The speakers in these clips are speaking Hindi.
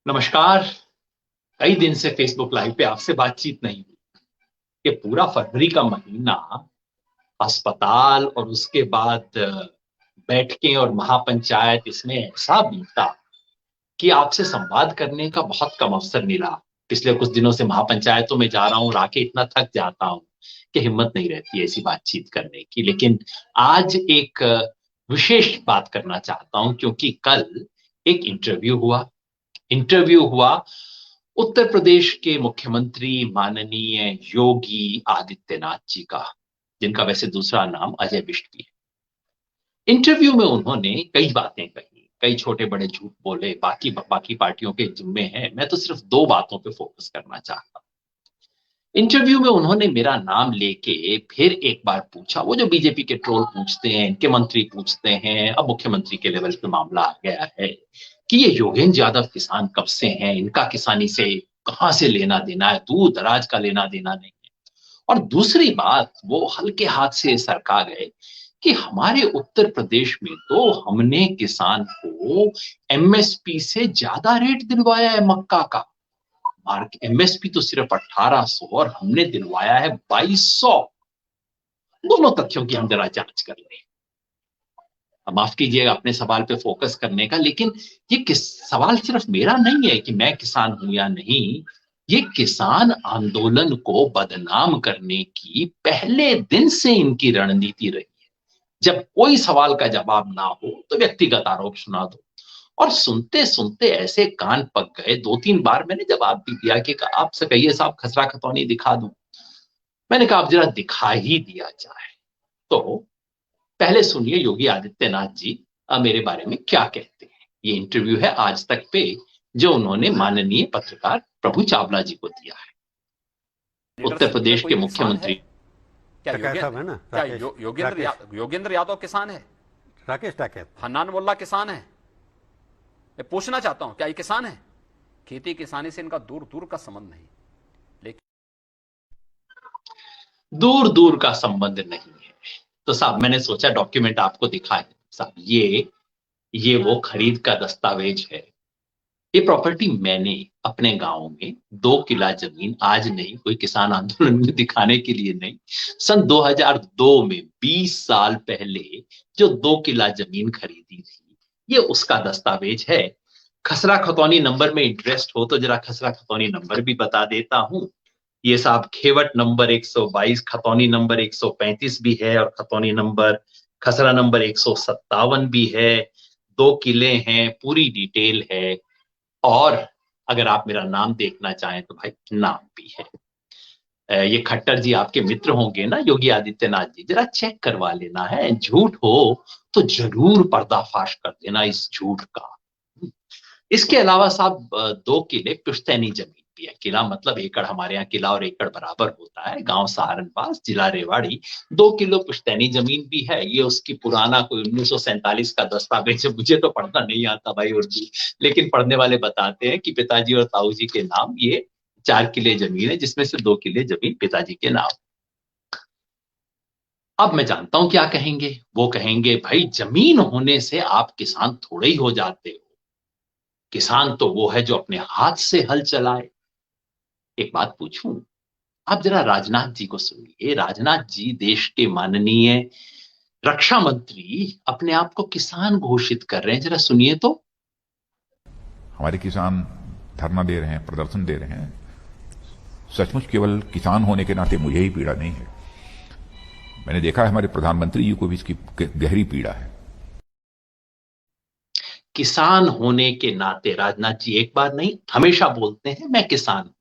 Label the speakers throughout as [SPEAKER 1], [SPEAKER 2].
[SPEAKER 1] नमस्कार। कई दिन से फेसबुक लाइव पे आपसे बातचीत नहीं हुई। ये पूरा फरवरी का महीना अस्पताल और उसके बाद बैठकें और महापंचायत इसमें ऐसा बीता कि आपसे संवाद करने का बहुत कम अवसर मिला। पिछले कुछ दिनों से महापंचायतों में जा रहा हूँ, राके इतना थक जाता हूँ कि हिम्मत नहीं रहती है ऐसी बातचीत करने की। लेकिन आज एक विशेष बात करना चाहता हूँ क्योंकि कल एक इंटरव्यू हुआ उत्तर प्रदेश के मुख्यमंत्री माननीय योगी आदित्यनाथ जी का, जिनका वैसे दूसरा नाम अजय बिष्ट भी है। इंटरव्यू में उन्होंने कई बातें कही, कई छोटे बड़े झूठ बोले, बाकी बाकी पार्टियों के जिम्मे हैं। मैं तो सिर्फ दो बातों पे फोकस करना चाहता हूं। इंटरव्यू में उन्होंने मेरा नाम लेके फिर एक बार पूछा, वो जो बीजेपी के ट्रोल पूछते हैं, इनके मंत्री पूछते हैं, अब मुख्यमंत्री के लेवल पे मामला आ गया है कि ये योगेंद्र यादव किसान कब से हैं, इनका किसानी से कहां से लेना देना है, दूर दराज का लेना देना नहीं है। और दूसरी बात, वो हल्के हाथ से सरका गए कि हमारे उत्तर प्रदेश में तो हमने किसान को एमएसपी से ज्यादा रेट दिलवाया है मक्का का। मार्क एमएसपी तो सिर्फ 1800 और हमने दिलवाया है 2200। दोनों तथ्यों की हम जरा जांच कर लें। माफ कीजिएगा अपने सवाल पे फोकस करने का, लेकिन ये किस सवाल सिर्फ मेरा नहीं है कि मैं किसान हूं या नहीं। ये किसान आंदोलन को बदनाम करने की पहले दिन से इनकी रणनीति रही है। जब कोई सवाल का जवाब ना हो तो व्यक्तिगत आरोप सुना दो। और सुनते सुनते ऐसे कान पक गए, दो तीन बार मैंने जवाब भी दिया कि आपसे कहिए साहब खसरा खतौनी दिखा दूं। मैंने कहा अब जरा दिखा ही दिया जाए। तो पहले सुनिए योगी आदित्यनाथ जी मेरे बारे में क्या कहते हैं। ये इंटरव्यू है आज तक पे, जो उन्होंने माननीय पत्रकार प्रभु चावला जी को दिया है, उत्तर
[SPEAKER 2] लीडरशिप में
[SPEAKER 1] प्रदेश के
[SPEAKER 2] कोई किसान है
[SPEAKER 1] मुख्यमंत्री।
[SPEAKER 2] क्या?
[SPEAKER 3] टकैत साहब है ना, राकेश राकेश
[SPEAKER 2] योगेंद्र यादव किसान है?
[SPEAKER 3] राकेश टकैत।
[SPEAKER 2] हन्नान मोल्ला किसान है? मैं पूछना चाहता हूं क्या ये किसान है? खेती किसानी से इनका दूर दूर का संबंध नहीं। लेकिन
[SPEAKER 1] दूर दूर का संबंध नहीं है। तो साहब मैंने सोचा डॉक्यूमेंट आपको दिखाएं। साहब ये वो खरीद का दस्तावेज है। ये प्रॉपर्टी मैंने अपने गांव में 2 किला जमीन, आज नहीं, कोई किसान आंदोलन में दिखाने के लिए नहीं, सन 2002 में 20 साल पहले जो 2 किला जमीन खरीदी थी, ये उसका दस्तावेज है। खसरा खतौनी नंबर में इंटरेस्ट हो तो जरा खसरा खतौनी नंबर भी बता देता हूं। ये साहब खेवट नंबर 122, खतौनी नंबर 135 भी है, और खतौनी नंबर खसरा नंबर 157 भी है। 2 किले हैं, पूरी डिटेल है। और अगर आप मेरा नाम देखना चाहें तो भाई नाम भी है। ये खट्टर जी आपके मित्र होंगे ना योगी आदित्यनाथ जी, जरा चेक करवा लेना है। झूठ हो तो जरूर पर्दाफाश कर देना इस झूठ का। इसके अलावा साहब 2 किले पुश्तैनी जमीन भी है। किला मतलब एकड़, हमारे यहाँ किला और एकड़ बराबर होता है। गांव सहारनपास, जिला रेवाड़ी। 2 किलो पुश्तैनी जमीन भी है। ये उसकी पुराना कोई 1947 का दस्तावेज है। मुझे तो पढ़ना नहीं आता भाई उर्दू, लेकिन पढ़ने वाले बताते हैं कि पिताजी और ताऊ जी के नाम ये 4 किले जमीन है, जिसमें से 2 किले जमीन पिताजी के नाम। अब मैं जानता हूं क्या कहेंगे। वो कहेंगे भाई जमीन होने से आप किसान थोड़े ही हो जाते हो। किसान तो वो है जो अपने हाथ से हल चलाए। एक बात पूछूं, आप जरा राजनाथ जी को सुनिए। राजनाथ जी देश के माननीय रक्षा मंत्री अपने आप को किसान घोषित कर रहे हैं, जरा सुनिए तो।
[SPEAKER 4] हमारे किसान धरना दे रहे हैं, प्रदर्शन दे रहे हैं। सचमुच केवल किसान होने के नाते मुझे ही पीड़ा नहीं है, मैंने देखा है हमारे प्रधानमंत्री जी को भी इसकी गहरी पीड़ा है।
[SPEAKER 1] किसान होने के नाते राजनाथ जी एक बार नहीं हमेशा बोलते हैं मैं किसान हूं।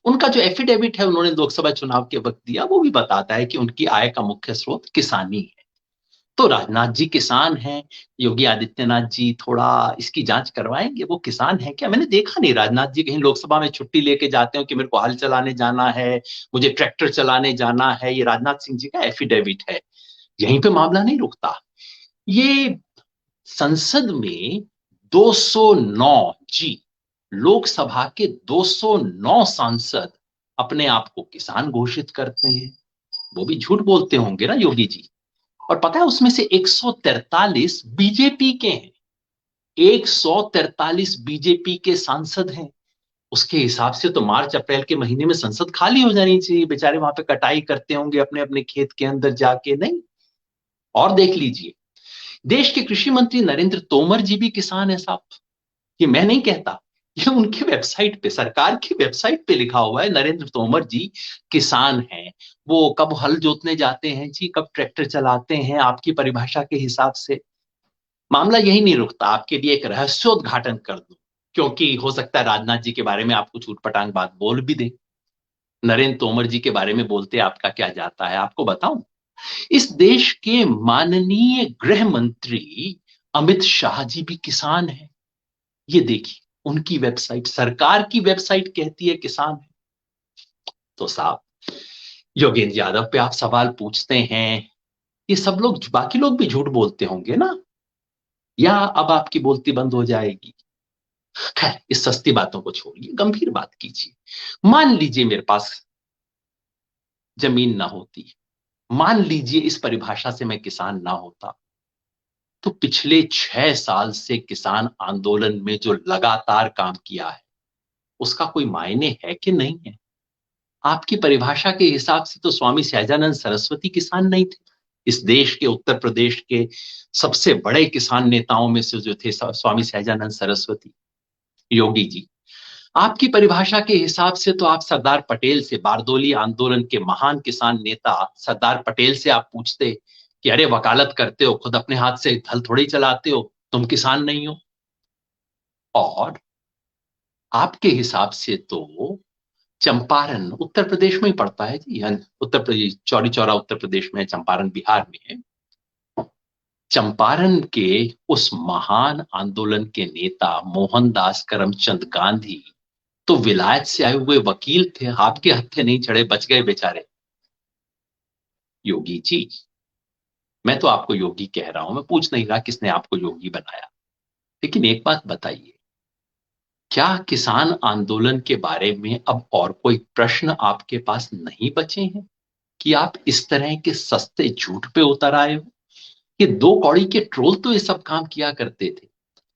[SPEAKER 1] उनका जो एफिडेविट है उन्होंने लोकसभा चुनाव के वक्त दिया, वो भी बताता है कि उनकी आय का मुख्य स्रोत किसानी है। तो राजनाथ जी किसान हैं। योगी आदित्यनाथ जी थोड़ा इसकी जांच करवाएंगे, वो किसान है क्या? मैंने देखा नहीं राजनाथ जी कहीं लोकसभा में छुट्टी लेके जाते हो कि मेरे को हल चलाने जाना है, मुझे ट्रैक्टर चलाने जाना है। ये राजनाथ सिंह जी का एफिडेविट है। यहीं पे मामला नहीं रुकता। ये संसद में 209 जी, लोकसभा के 209 सांसद अपने आप को किसान घोषित करते हैं। वो भी झूठ बोलते होंगे ना योगी जी। और पता है उसमें से 143 बीजेपी के हैं। 143 बीजेपी के सांसद हैं। उसके हिसाब से तो मार्च अप्रैल के महीने में संसद खाली हो जानी चाहिए। बेचारे वहां पे कटाई करते होंगे अपने अपने खेत के अंदर जाके, नहीं। और देख लीजिए, देश के कृषि मंत्री नरेंद्र तोमर जी भी किसान है साहब। ये मैं नहीं कहता, ये उनकी वेबसाइट पे, सरकार की वेबसाइट पे लिखा हुआ है, नरेंद्र तोमर जी किसान हैं। वो कब हल जोतने जाते हैं जी, कब ट्रैक्टर चलाते हैं, आपकी परिभाषा के हिसाब से। मामला यही नहीं रुकता, आपके लिए एक रहस्योद्घाटन कर दूं, क्योंकि हो सकता है राजनाथ जी के बारे में आप कुछ उटपटांग बात बोल भी दें। नरेंद्र तोमर जी के बारे में बोलते आपका क्या जाता है, आपको बताऊं। इस देश के माननीय गृह मंत्री अमित शाह जी भी किसान हैं। ये देखिए, उनकी वेबसाइट, सरकार की वेबसाइट कहती है किसान है। तो साहब, योगेंद्र यादव पे आप सवाल पूछते हैं, ये सब लोग, बाकी लोग भी झूठ बोलते होंगे ना, या अब आपकी बोलती बंद हो जाएगी? खैर, इस सस्ती बातों को छोड़िए, गंभीर बात कीजिए। मान लीजिए मेरे पास जमीन ना होती, मान लीजिए इस परिभाषा से मैं किसान ना होता, तो पिछले 6 साल से किसान आंदोलन में जो लगातार काम किया है, उसका कोई मायने है कि नहीं है? आपकी परिभाषा के हिसाब से तो स्वामी सहजानंद सरस्वती किसान नहीं थे। इस देश के, उत्तर प्रदेश के सबसे बड़े किसान नेताओं में से जो थे स्वामी सहजानंद सरस्वती। योगी जी, आपकी परिभाषा के हिसाब से तो आप सरदार पटेल से, बारदोली आंदोलन के महान किसान नेता सरदार पटेल से आप पूछते कि अरे वकालत करते हो, खुद अपने हाथ से हल थोड़ी चलाते हो, तुम किसान नहीं हो। और आपके हिसाब से तो चंपारण उत्तर प्रदेश में ही पड़ता है जी, उत्तर प्रदेश, चौरी चौरा उत्तर प्रदेश में, चंपारण बिहार में है। चंपारण के उस महान आंदोलन के नेता मोहनदास करमचंद गांधी तो विलायत से आए हुए वकील थे, आपके हत्थे नहीं चढ़े, बच गए बेचारे। योगी जी, मैं तो आपको योगी कह रहा हूं, मैं पूछ नहीं रहा किसने आपको योगी बनाया, लेकिन एक बात बताइए, क्या किसान आंदोलन के बारे में अब और कोई प्रश्न आपके पास नहीं बचे हैं कि आप इस तरह के सस्ते झूठ पे उतर आए हो? ये दो कौड़ी के ट्रोल तो ये सब काम किया करते थे,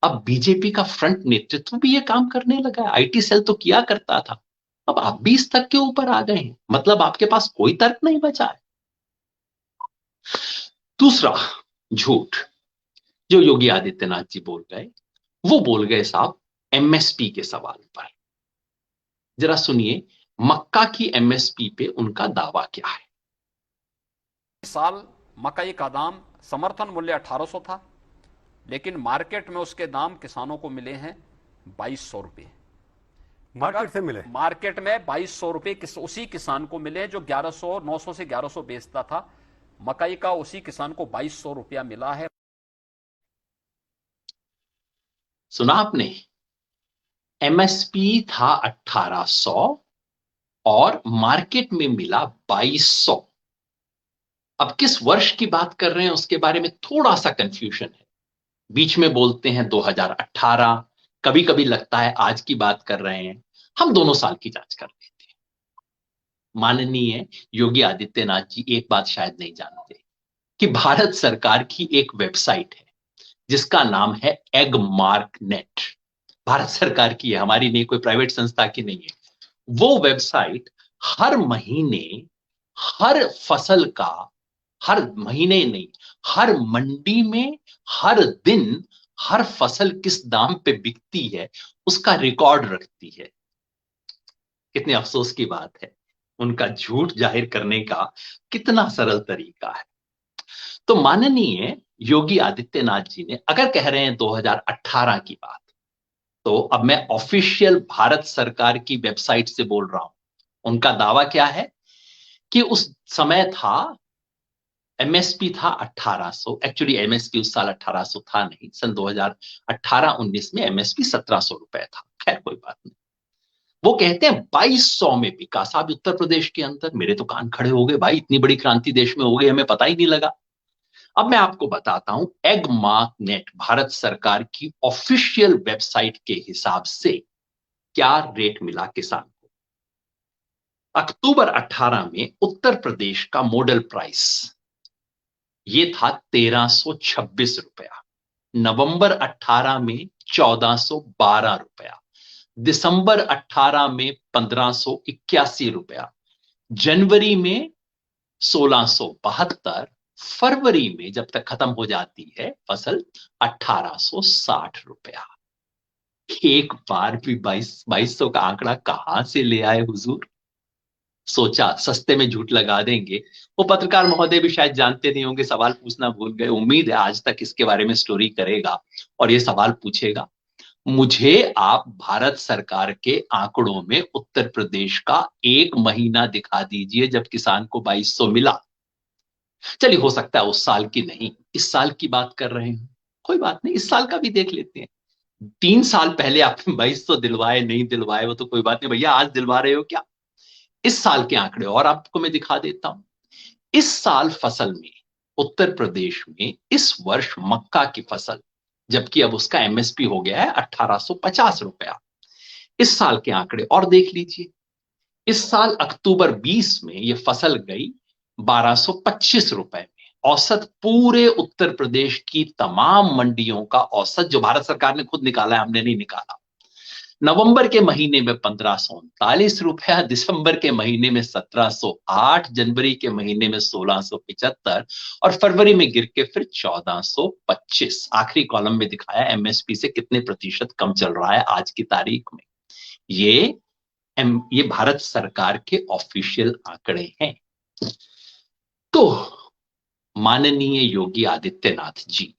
[SPEAKER 1] अब बीजेपी का फ्रंट नेतृत्व भी ये काम करने लगा है। आईटी सेल तो किया करता था, अब आप भी इस तक के ऊपर आ गए हैं, मतलब आपके पास कोई तर्क नहीं बचा है। दूसरा झूठ जो योगी आदित्यनाथ जी बोल गए, वो बोल गए साहब एमएसपी के सवाल पर। जरा सुनिए, मक्का की एमएसपी पे उनका दावा क्या है।
[SPEAKER 2] इस साल मकई का दाम समर्थन मूल्य 1800 था, लेकिन मार्केट में उसके दाम किसानों को मिले हैं 2200 रुपए।
[SPEAKER 3] मार्केट से मिले,
[SPEAKER 2] मार्केट में 2200 रुपए उसी किसान को मिले जो 1100, 900 से 1100 बेचता था। मकई का उसी किसान को 2200 रुपया मिला है।
[SPEAKER 1] सुना आपने, एमएसपी था 1800 और मार्केट में मिला 2200। अब किस वर्ष की बात कर रहे हैं उसके बारे में थोड़ा सा कंफ्यूजन है, बीच में बोलते हैं 2018, कभी कभी लगता है आज की बात कर रहे हैं। हम दोनों साल की जांच कर लेते हैं। माननीय योगी आदित्यनाथ जी एक बात शायद नहीं जानते कि भारत सरकार की एक वेबसाइट है जिसका नाम है एग मार्क नेट। भारत सरकार की है, हमारी नहीं, कोई प्राइवेट संस्था की नहीं है। वो वेबसाइट हर महीने, हर फसल का, हर महीने नहीं, हर मंडी में हर दिन हर फसल किस दाम पे बिकती है उसका रिकॉर्ड रखती है। कितने अफसोस की बात है, उनका झूठ जाहिर करने का कितना सरल तरीका है। तो माननीय योगी आदित्यनाथ जी ने अगर कह रहे हैं 2018 की बात, तो अब मैं ऑफिशियल भारत सरकार की वेबसाइट से बोल रहा हूं। उनका दावा क्या है कि उस समय था, एमएसपी था 1800, एक्चुअली एमएसपी उस साल 1800 था नहीं, सन 2018-19 में एमएसपी 1700 रुपए था। खैर कोई बात नहीं, वो कहते हैं 2200 में बिका साहब उत्तर प्रदेश के अंदर। मेरे तो कान खड़े हो गए, भाई इतनी बड़ी क्रांति देश में हो गई, हमें पता ही नहीं लगा। अब मैं आपको बताता हूं एग मार्क नेट भारत सरकार की ऑफिशियल वेबसाइट के हिसाब से क्या रेट मिला किसान को। अक्टूबर 18 में उत्तर प्रदेश का मॉडल प्राइस ये था 1326 रुपया। नवंबर 18 में 1412 रुपया, दिसंबर 18 में 1581 रुपया, जनवरी में 1672, फरवरी में जब तक खत्म हो जाती है फसल 1860 रुपया। एक बार भी 2200 का आंकड़ा कहां से ले आए हुजूर? सोचा सस्ते में झूठ लगा देंगे। वो पत्रकार महोदय भी शायद जानते नहीं होंगे, सवाल पूछना भूल गए। उम्मीद है आज तक इसके बारे में स्टोरी करेगा और ये सवाल पूछेगा, मुझे आप भारत सरकार के आंकड़ों में उत्तर प्रदेश का एक महीना दिखा दीजिए जब किसान को 2200 मिला। चलिए हो सकता है उस साल की नहीं, इस साल की बात कर रहे हैं, कोई बात नहीं, इस साल का भी देख लेते हैं। 3 साल पहले आपने 2200 दिलवाए नहीं दिलवाए वो तो कोई बात नहीं, भैया आज दिलवा रहे हो क्या? इस साल के आंकड़े और आपको मैं दिखा देता हूं। इस साल फसल में उत्तर प्रदेश में इस वर्ष मक्का की फसल, जबकि अब उसका एमएसपी हो गया है 1850 रुपया। इस साल के आंकड़े और देख लीजिए। इस साल अक्टूबर 20 में यह फसल गई 1225 रुपए में। औसत पूरे उत्तर प्रदेश की तमाम मंडियों का औसत, जो भारत सरकार ने खुद निकाला है, हमने नहीं निकाला। नवंबर के महीने में 1539 रुपया, दिसंबर के महीने में 1708, जनवरी के महीने में 1675 और फरवरी में गिर के फिर 1425। आखिरी कॉलम में दिखाया एमएसपी से कितने प्रतिशत कम चल रहा है आज की तारीख में। ये भारत सरकार के ऑफिशियल आंकड़े हैं। तो माननीय योगी आदित्यनाथ जी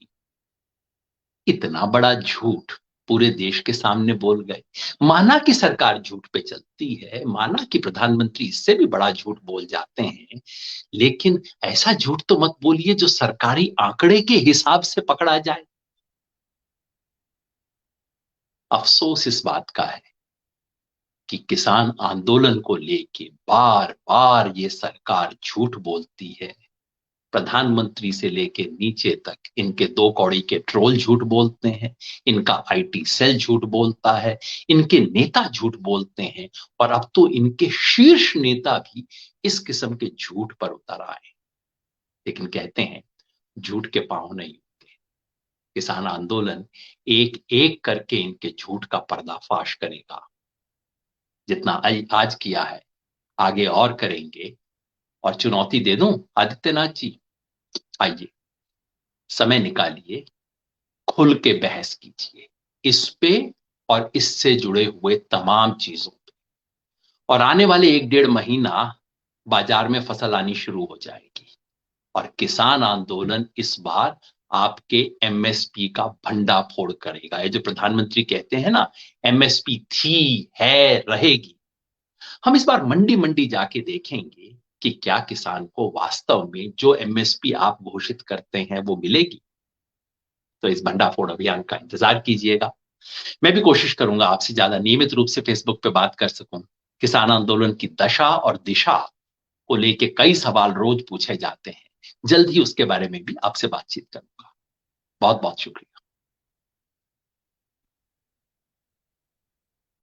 [SPEAKER 1] इतना बड़ा झूठ पूरे देश के सामने बोल गए। माना कि सरकार झूठ पे चलती है, माना कि प्रधानमंत्री इससे भी बड़ा झूठ बोल जाते हैं, लेकिन ऐसा झूठ तो मत बोलिए जो सरकारी आंकड़े के हिसाब से पकड़ा जाए। अफसोस इस बात का है कि किसान आंदोलन को लेके बार बार ये सरकार झूठ बोलती है। प्रधानमंत्री से लेके नीचे तक इनके दो कौड़ी के ट्रोल झूठ बोलते हैं, इनका आईटी सेल झूठ बोलता है, इनके नेता झूठ बोलते हैं और अब तो इनके शीर्ष नेता भी इस किस्म के झूठ पर उतर आए। लेकिन कहते हैं झूठ के पांव नहीं होते। किसान आंदोलन एक एक करके इनके झूठ का पर्दाफाश करेगा। जितना आज किया है आगे और करेंगे। और चुनौती दे दूं आदित्यनाथ जी, आइए समय निकालिए, खुल के बहस कीजिए इस पे और इससे जुड़े हुए तमाम चीजों पे। और आने वाले 1-1.5 महीना बाजार में फसल आनी शुरू हो जाएगी और किसान आंदोलन इस बार आपके एमएसपी का भंडाफोड़ करेगा। ये जो प्रधानमंत्री कहते हैं ना, एमएसपी थी, है, रहेगी। हम इस बार मंडी मंडी जाके देखेंगे कि क्या किसान को वास्तव में जो एमएसपी आप घोषित करते हैं वो मिलेगी। तो इस भंडाफोड़ अभियान का इंतजार कीजिएगा। मैं भी कोशिश करूंगा आपसे ज्यादा नियमित रूप से फेसबुक पे बात कर सकूं। किसान आंदोलन की दशा और दिशा को लेके कई सवाल रोज पूछे जाते हैं। जल्द ही उसके बारे में भी आपसे बातचीत करूंगा। बहुत बहुत शुक्रिया।